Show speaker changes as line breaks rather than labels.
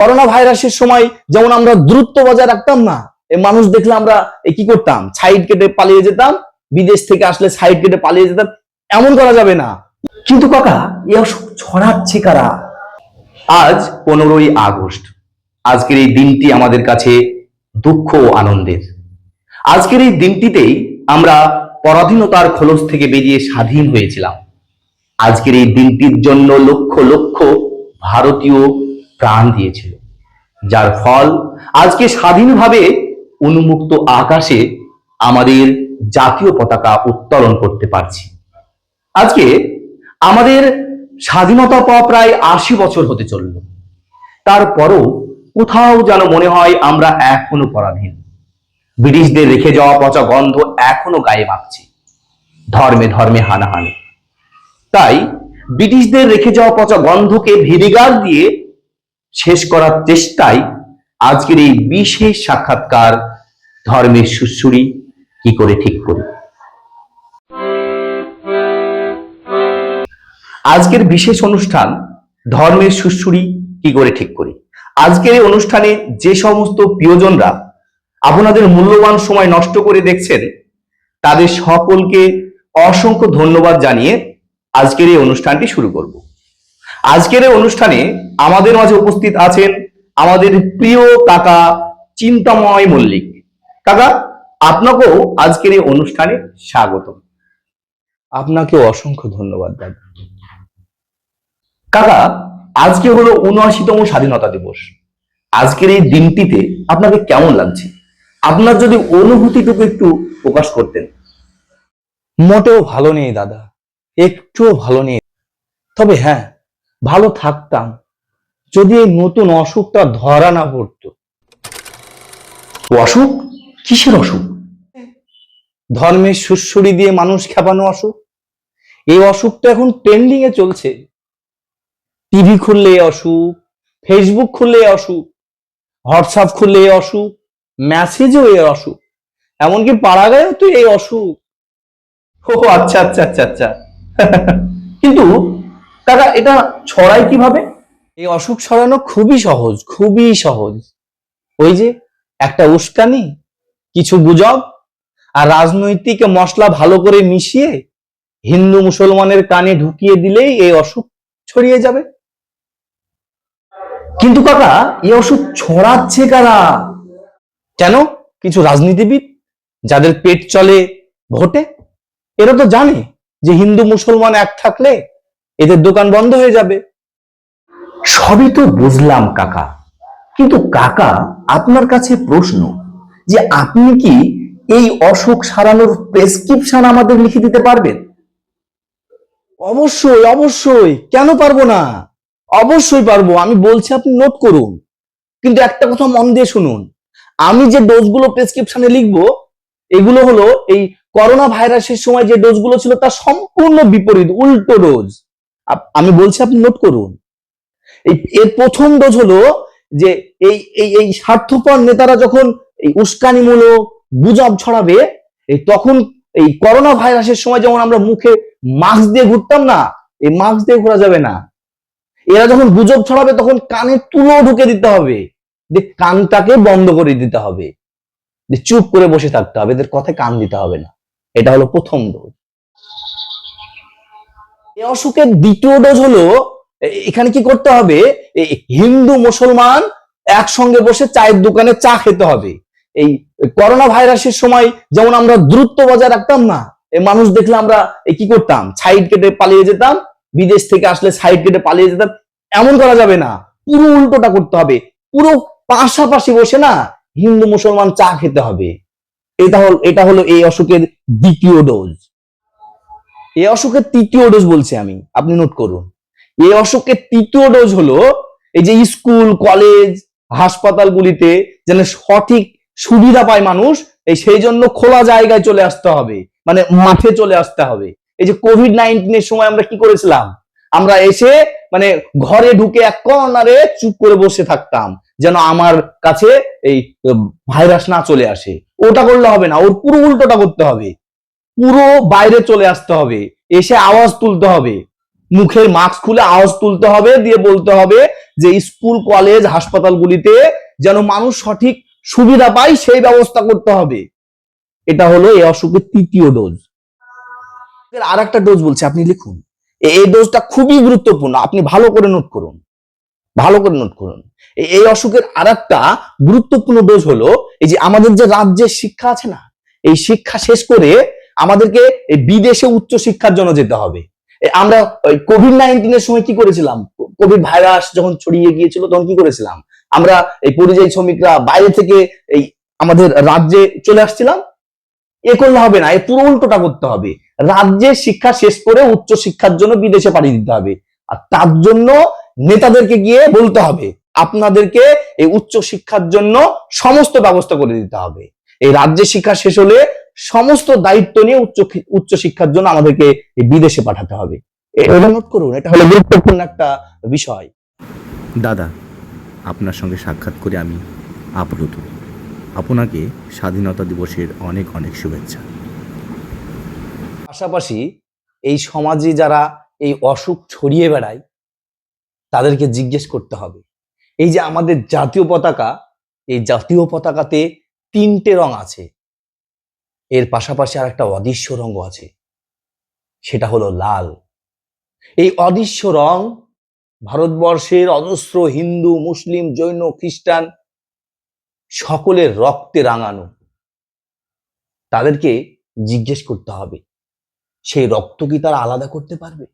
Corona ভাইরাসের সময় যেমন আমরা দূরত্ব বজায় রাখতাম না, এই মানুষ দেখলে আমরা কি করতাম, সাইড কেটে পালিয়ে যেতাম, বিদেশ থেকে আসলে সাইড কেটে পালিয়ে যেতাম, এমন করা যাবে না।
কিন্তু কাকা, এ অসুখ ছড়াচ্ছে কারা?
আজ 15ই আগস্ট। আজকের এই দিনটি আমাদের কাছে দুঃখ ও আনন্দের। আজকের এই দিনটিতেই আমরা পরাধীনতার খোলস থেকে বেরিয়ে স্বাধীন হয়েছিলাম। আজকের এই দিনটির জন্য লক্ষ লক্ষ ভারতীয় প্রাণ দিয়েছিল, যার ফল আজকে স্বাধীনভাবে উন্মুক্ত আকাশে আমাদের জাতীয় পতাকা উত্তোলন করতে পারছি। আজকে আমাদের স্বাধীনতা পাওয়া প্রায় 80 বছর হতে চলল। তারপরও কোথাও যেন মনে হয় আমরা এখনো পরাধীন। ব্রিটিশদের রেখে যাওয়া পচা গন্ধ এখনো গায়ে মাখছে। ধর্মে ধর্মে হানাহানি। তাই ব্রিটিশদের রেখে যাওয়া পচা গন্ধকে ভিনেগার দিয়ে শেষ করার চেষ্টায় আজকের এই বিশেষ সাক্ষাৎকার ধর্মের সুড়সুড়ি কি করে ঠিক করি। আজকের বিশেষ অনুষ্ঠান ধর্মের সুড়সুড়ি কি করে ঠিক করি। আজকের এই অনুষ্ঠানে যে সমস্ত প্রিয়জনরা আপনাদের মূল্যবান সময় নষ্ট করে দেখছেন, তাদের সকলকে অসংখ্য ধন্যবাদ জানিয়ে আজকের এই অনুষ্ঠানটি শুরু করব। আজকের এই অনুষ্ঠানে আমাদের মাঝে উপস্থিত আছেন আমাদের প্রিয় কাকা চিন্তাময় মল্লিক। কাকা, আপনাকেও আজকের এই অনুষ্ঠানে স্বাগত।
আপনাকে অসংখ্য ধন্যবাদ দাদা।
কাকা, আজকে হলো ৭৯তম স্বাধীনতা দিবস। আজকের এই দিনটিতে আপনাকে কেমন লাগছে? আপনার যদি অনুভূতিটুকু একটু প্রকাশ করতেন।
মোটেও ভালো নেই দাদা, একটুও ভালো নেই। তবে হ্যাঁ, ভালো থাকতাম যদি এই নতুন অসুখটা ধরা না পড়তো।
অসুখ? কিসের অসুখ?
ধর্মের সুড়সুড়ি দিয়ে মানুষ খেপানো অসুখ। এই অসুখটা এখন ট্রেন্ডিং এ চলছে। টিভি খুললে অসুখ, ফেসবুক খুললে অসুখ, হোয়াটসঅ্যাপ খুললে অসুখ, মেসেজও এই অসুখ, এমনকি পাড়াগাঁয়েও তো এই অসুখ।
ও আচ্ছা আচ্ছা আচ্ছা আচ্ছা। কিন্তু কাকা, এটা ছড়ায় কিভাবে?
এই অসুখ ছড়ানো খুবই সহজ, খুবই সহজ। ওই যে একটা উস্কানি, কিছু গুজব আর রাজনৈতিক মশলা ভালো করে মিশিয়ে হিন্দু মুসলমানের কানে ঢুকিয়ে দিলেই এই অসুখ ছড়িয়ে যাবে।
কিন্তু কাকা, এ অসুখ ছড়াচ্ছে কারা?
কেন? কিছু রাজনীতিবিদ যাদের পেট চলে ভোটে, এরা তো জানে যে হিন্দু মুসলমান এক থাকলে এদের দোকান বন্ধ হয়ে যাবে।
সবই তো বুঝলাম কাকা, কিন্তু কাকা আপনার কাছে প্রশ্ন, যে আপনি কি এই অসুখ সারানোর প্রেসক্রিপশন আমাদের লিখে দিতে পারবেন?
অবশ্যই অবশ্যই, কেন পারবো না? অবশ্যই পারবো, আমি বলছি, আপনি নোট করুন। কিন্তু একটা কথা মন দিয়ে শুনুন, আমি যে ডোজগুলো প্রেসক্রিপশনে লিখবো, এগুলো হলো এই করোনা ভাইরাসের সময় যে ডোজগুলো ছিল তার সম্পূর্ণ বিপরীত, উল্টো ডোজ। আমি বলছি, আপনি নোট করুন। এর প্রথম ডোজ হলো যে এই এই এই স্বার্থপর নেতারা যখন এই উস্কানিমূলক গুজব ছড়াবে, তখন এই করোনা ভাইরাসের সময় যেমন আমরা মুখে মাস্ক দিয়ে ঘুরতাম না, এই মাস্ক দিয়ে ঘোরা যাবে না। এরা যখন গুজব ছড়াবে তখন কানে তুলো ঢুকে দিতে হবে, যে কানটাকে বন্ধ করে দিতে হবে, যে চুপ করে বসে থাকতে হবে, এদের কথায় কান দিতে হবে না। এটা হলো প্রথম ডোজ। এই অসুখের দ্বিতীয় ডোজ হলো, এখানে কি করতে হবে, হিন্দু মুসলমান একসঙ্গে বসে চায়ের দোকানে চা খেতে হবে। এই করোনা ভাইরাসের সময় যেমন আমরা দূরত্ব বজায় রাখতাম না, এই মানুষ দেখলে আমরা কি করতাম, সাইড কেটে পালিয়ে যেতাম, বিদেশ থেকে আসলে সাইড কেটে পালিয়ে যেতাম, এমন করা যাবে না। পুরো উল্টোটা করতে হবে, পুরো পাশাপাশি বসে না হিন্দু মুসলমান চা খেতে হবে। এটা হলো এই অসুখের দ্বিতীয় ডোজ। এই অসুখের তৃতীয় ডোজ বলছি আমি, আপনি নোট করুন। এই অসুখের তৃতীয় ডোজ হলো এই যে স্কুল, কলেজ, হাসপাতালগুলিতে যেন সঠিক সুবিধা পায় মানুষ, সেই জন্য খোলা জায়গায় চলে আসতে হবে, মানে মাঠে চলে আসতে হবে। এই যে কোভিড-19 সময় আমরা কি করেছিলাম, আমরা এসে মানে ঘরে ঢুকে এক কর্নারে চুপ করে বসে থাকতাম, যেন আমার কাছে এই ভাইরাস না চলে আসে। ওটা করলে হবে না, ওর পুরো উল্টোটা করতে হবে। পুরো বাইরে চলে আসতে হবে, এসে আওয়াজ তুলতে হবে, মুখের মাস্ক খুলে আওয়াজ তুলতে হবে, দিয়ে বলতে হবে যে স্কুল কলেজ হাসপাতালগুলিতে যেন মানুষ সঠিক সুবিধা পায় সেই ব্যবস্থা করতে হবে। এটা হলো এই অসুখের তৃতীয় ডোজ। আর একটা ডোজ বলছে, আপনি লিখুন। এই ডোজটা খুবই গুরুত্বপূর্ণ, আপনি ভালো করে নোট করুন, ভালো করে নোট করুন। এই অসুখের আর একটা গুরুত্বপূর্ণ ডোজ হলো এই যে আমাদের যে রাজ্যের শিক্ষা আছে না, এই শিক্ষা শেষ করে আমাদেরকে এই বিদেশে উচ্চ শিক্ষার জন্য যেতে হবে। আমরা কোভিড-19 এর সময় কি করেছিলাম? কোভিড ভাইরাস যখন ছড়িয়ে গিয়েছিল তখন কি করেছিলাম? আমরা এই পরিযায়ী শ্রমিকরা বাইরে থেকে এই আমাদের রাজ্যে চলে আসছিলাম। এ করলে হবে না, এ পুরো উল্টোটা করতে হবে। রাজ্যের শিক্ষা শেষ করে উচ্চ শিক্ষার জন্য বিদেশে পাঠিয়ে দিতে হবে। আর তার জন্য নেতাদেরকে গিয়ে বলতে হবে আপনাদেরকে এই উচ্চ শিক্ষার জন্য সমস্ত ব্যবস্থা করে দিতে হবে। এই রাজ্যের শিক্ষা শেষ হলে সমস্ত দায়িত্ব নিয়ে উচ্চ শিক্ষার জন্য আমাদেরকে এই বিদেশে পাঠাতে হবে। এটা নোট করুন, এটা হলো গুরুত্বপূর্ণ একটা বিষয়।
দাদা, আপনার সঙ্গে সাক্ষাৎ করে আমি আপ্লুত। আপনাকে স্বাধীনতা দিবসের অনেক অনেক শুভেচ্ছা।
পাশাপাশি এই সমাজে যারা এই অসুখ ছড়িয়ে বেড়ায় তাদেরকে জিজ্ঞেস করতে হবে, এই যে আমাদের জাতীয় পতাকা, এই জাতীয় পতাকাতে 3টে রং আছে, এর পাশাপাশি আর একটা অদৃশ্য রঙ আছে, সেটা হলো লাল। এই অদৃশ্য রং ভারতবর্ষের অজস্র হিন্দু, মুসলিম, জৈন, খ্রিস্টান সকলের রক্তে রাঙানো। তাদেরকে জিজ্ঞেস করতে হবে সেই রক্ত কি তারা আলাদা করতে পারবে?